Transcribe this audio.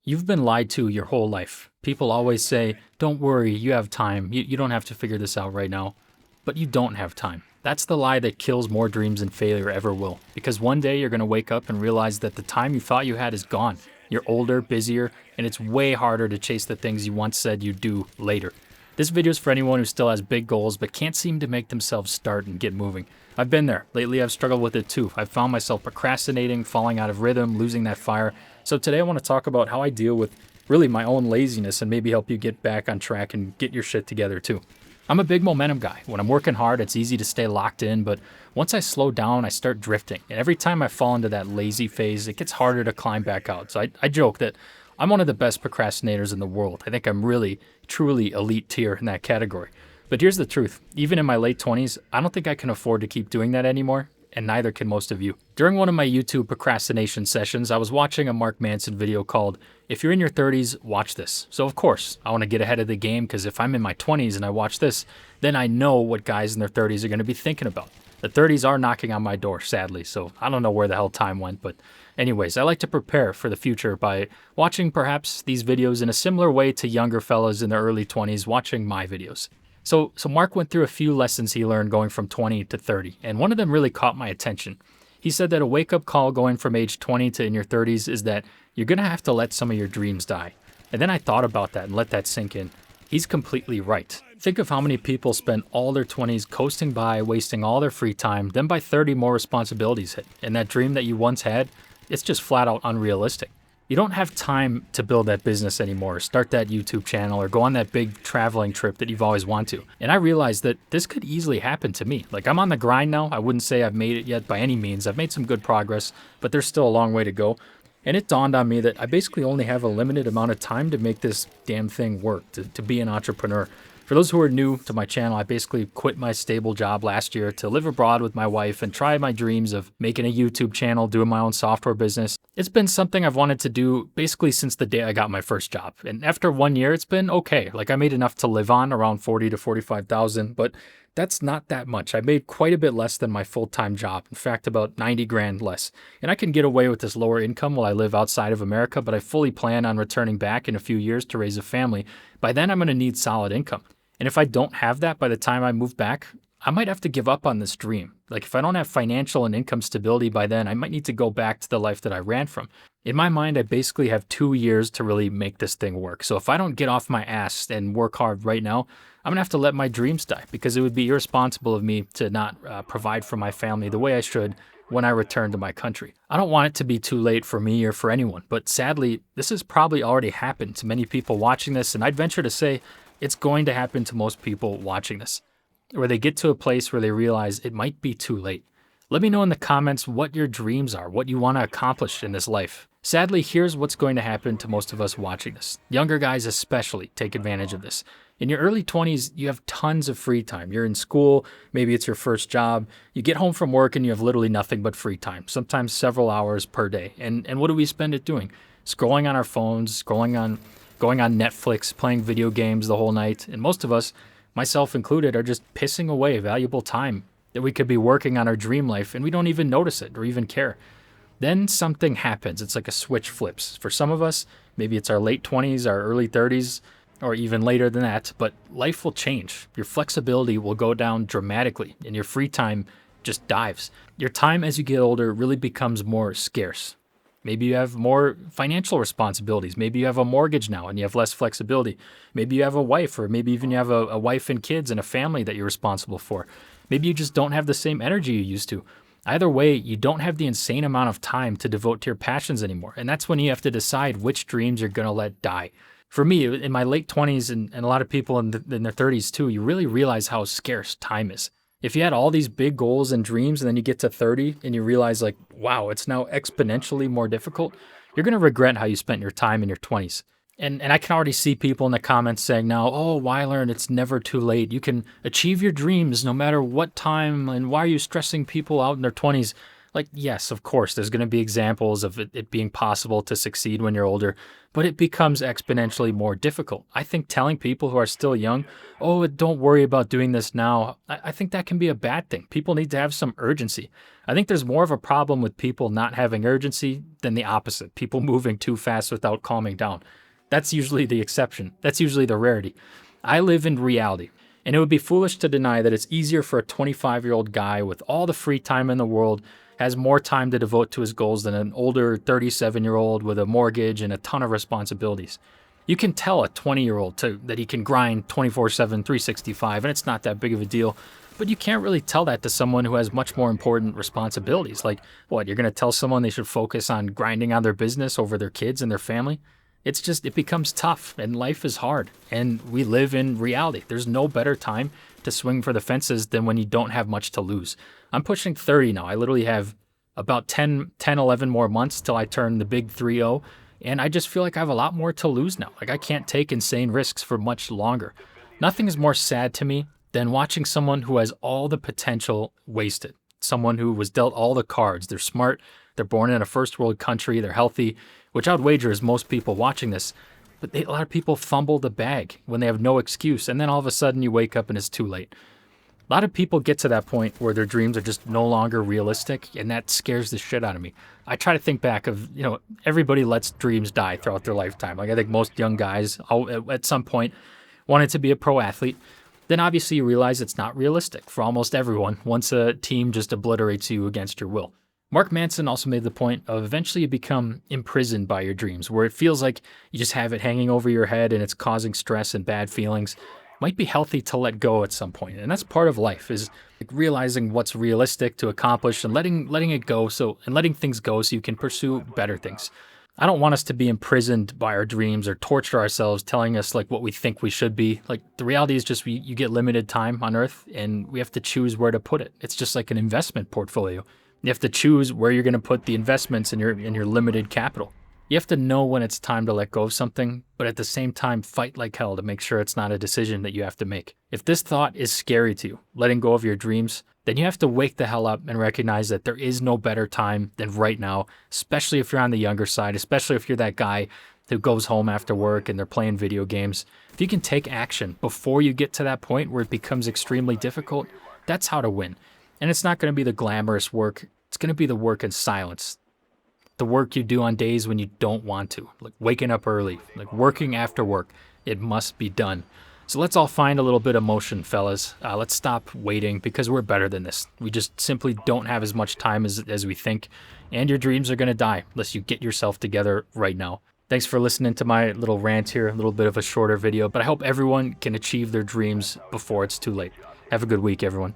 You've been lied to your whole life. People always say, don't worry, you have time. You don't have to figure this out right now. But you don't have time. That's the lie that kills more dreams than failure ever will. Because one day you're going to wake up and realize that the time you thought you had is gone. You're older, busier, and it's way harder to chase the things you once said you'd do later. This video is for anyone who still has big goals but can't seem to make themselves start and get moving. I've been there. Lately I've struggled with it too. I've found myself procrastinating, falling out of rhythm, losing that fire. So today I want to talk about how I deal with really my own laziness and maybe help you get back on track and get your shit together too. I'm a big momentum guy. When I'm working hard, it's easy to stay locked in, but once I slow down, I start drifting. And every time I fall into that lazy phase, it gets harder to climb back out. So I joke that I'm one of the best procrastinators in the world. I think I'm really, truly elite tier in that category. But here's the truth. Even in my late 20s, I don't think I can afford to keep doing that anymore, and neither can most of you. During one of my YouTube procrastination sessions, I was watching a Mark Manson video called, If You're in Your 30s, Watch This. So of course, I want to get ahead of the game because if I'm in my 20s and I watch this, then I know what guys in their 30s are going to be thinking about. The 30s are knocking on my door, sadly, so I don't know where the hell time went, but anyways, I like to prepare for the future by watching perhaps these videos in a similar way to younger fellas in their early 20s watching my videos. So Mark went through a few lessons he learned going from 20 to 30, and one of them really caught my attention. He said that a wake-up call going from age 20 to in your 30s is that you're going to have to let some of your dreams die. And then I thought about that and let that sink in. He's completely right. Think of how many people spend all their 20s coasting by, wasting all their free time, then by 30 more responsibilities hit. And that dream that you once had, it's just flat out unrealistic. You don't have time to build that business anymore, start that YouTube channel, or go on that big traveling trip that you've always wanted to. And I realized that this could easily happen to me. Like, I'm on the grind now. I wouldn't say I've made it yet by any means. I've made some good progress, but there's still a long way to go. And it dawned on me that I basically only have a limited amount of time to make this damn thing work, to be an entrepreneur. For those who are new to my channel, I basically quit my stable job last year to live abroad with my wife and try my dreams of making a YouTube channel, doing my own software business. It's been something I've wanted to do basically since the day I got my first job. And after 1 year, it's been okay. Like, I made enough to live on, around 40 to 45,000, but that's not that much. I made quite a bit less than my full-time job. In fact, about 90 grand less. And I can get away with this lower income while I live outside of America, but I fully plan on returning back in a few years to raise a family. By then, I'm going to need solid income. And if I don't have that by the time I move back, I might have to give up on this dream. Like, if I don't have financial and income stability by then, I might need to go back to the life that I ran from. In my mind, I basically have 2 years to really make this thing work. So if I don't get off my ass and work hard right now, I'm going to have to let my dreams die because it would be irresponsible of me to not provide for my family the way I should when I return to my country. I don't want it to be too late for me or for anyone, but sadly, this has probably already happened to many people watching this, and I'd venture to say it's going to happen to most people watching this, where they get to a place where they realize it might be too late. Let me know in the comments what your dreams are, what you want to accomplish in this life. Sadly, here's what's going to happen to most of us watching this. Younger guys especially take advantage of this. In your early 20s, you have tons of free time. You're in school, maybe it's your first job. You get home from work and you have literally nothing but free time, sometimes several hours per day. And what do we spend it doing? Scrolling on our phones, going on Netflix, playing video games the whole night. And most of us, myself included, are just pissing away valuable time that we could be working on our dream life and we don't even notice it or even care. Then something happens. It's like a switch flips. For some of us, maybe it's our late 20s, our early 30s, or even later than that, but life will change. Your flexibility will go down dramatically and your free time just dives. Your time as you get older really becomes more scarce. Maybe you have more financial responsibilities. Maybe you have a mortgage now and you have less flexibility. Maybe you have a wife, or maybe even you have a wife and kids and a family that you're responsible for. Maybe you just don't have the same energy you used to. Either way, you don't have the insane amount of time to devote to your passions anymore. And that's when you have to decide which dreams you're going to let die. For me, in my late 20s and a lot of people in their 30s too, you really realize how scarce time is. If you had all these big goals and dreams and then you get to 30 and you realize like, wow, it's now exponentially more difficult, you're going to regret how you spent your time in your 20s. And I can already see people in the comments saying now, oh, Weiler, it's never too late. You can achieve your dreams no matter what time, and why are you stressing people out in their 20s? Like, yes, of course, there's going to be examples of it being possible to succeed when you're older, but it becomes exponentially more difficult. I think telling people who are still young, oh, don't worry about doing this now, I think that can be a bad thing. People need to have some urgency. I think there's more of a problem with people not having urgency than the opposite, people moving too fast without calming down. That's usually the exception. That's usually the rarity. I live in reality. And it would be foolish to deny that it's easier for a 25-year-old guy with all the free time in the world, has more time to devote to his goals than an older 37-year-old with a mortgage and a ton of responsibilities. You can tell a 20-year-old that he can grind 24/7, 365, and it's not that big of a deal. But you can't really tell that to someone who has much more important responsibilities. Like, what, you're going to tell someone they should focus on grinding on their business over their kids and their family? It becomes tough, and life is hard, and we live in reality. There's no better time to swing for the fences than when you don't have much to lose. I'm pushing 30 now. I literally have about 11 more months till I turn the big 3-0, and I just feel like I have a lot more to lose now. Like, I can't take insane risks for much longer. Nothing is more sad to me than watching someone who has all the potential wasted. Someone who was dealt all the cards. They're smart, they're born in a first world country, they're healthy, which I would wager is most people watching this. But a lot of people fumble the bag when they have no excuse, and then all of a sudden you wake up and it's too late. A lot of people get to that point where their dreams are just no longer realistic, and that scares the shit out of me. I try to think back of, everybody lets dreams die throughout their lifetime. Like, I think most young guys at some point wanted to be a pro athlete. Then obviously you realize it's not realistic for almost everyone once a team just obliterates you against your will. Mark Manson also made the point of eventually you become imprisoned by your dreams, where it feels like you just have it hanging over your head and it's causing stress and bad feelings. It might be healthy to let go at some point, and that's part of life, is like realizing what's realistic to accomplish and letting it go, and letting things go so you can pursue better things. I don't want us to be imprisoned by our dreams or torture ourselves telling us like what we think we should be. Like, the reality is just you get limited time on Earth, and we have to choose where to put it. It's just like an investment portfolio. You have to choose where you're going to put the investments in your limited capital. You have to know when it's time to let go of something, but at the same time fight like hell to make sure it's not a decision that you have to make. If this thought is scary to you, letting go of your dreams, then you have to wake the hell up and recognize that there is no better time than right now, especially if you're on the younger side, especially if you're that guy who goes home after work and they're playing video games. If you can take action before you get to that point where it becomes extremely difficult, that's how to win. And it's not going to be the glamorous work. It's going to be the work in silence. The work you do on days when you don't want to, like waking up early, like working after work. It must be done. So let's all find a little bit of motion, fellas. Let's stop waiting, because we're better than this. We just simply don't have as much time as we think, and your dreams are going to die unless you get yourself together right now. Thanks for listening to my little rant here, a little bit of a shorter video, but I hope everyone can achieve their dreams before it's too late. Have a good week, everyone.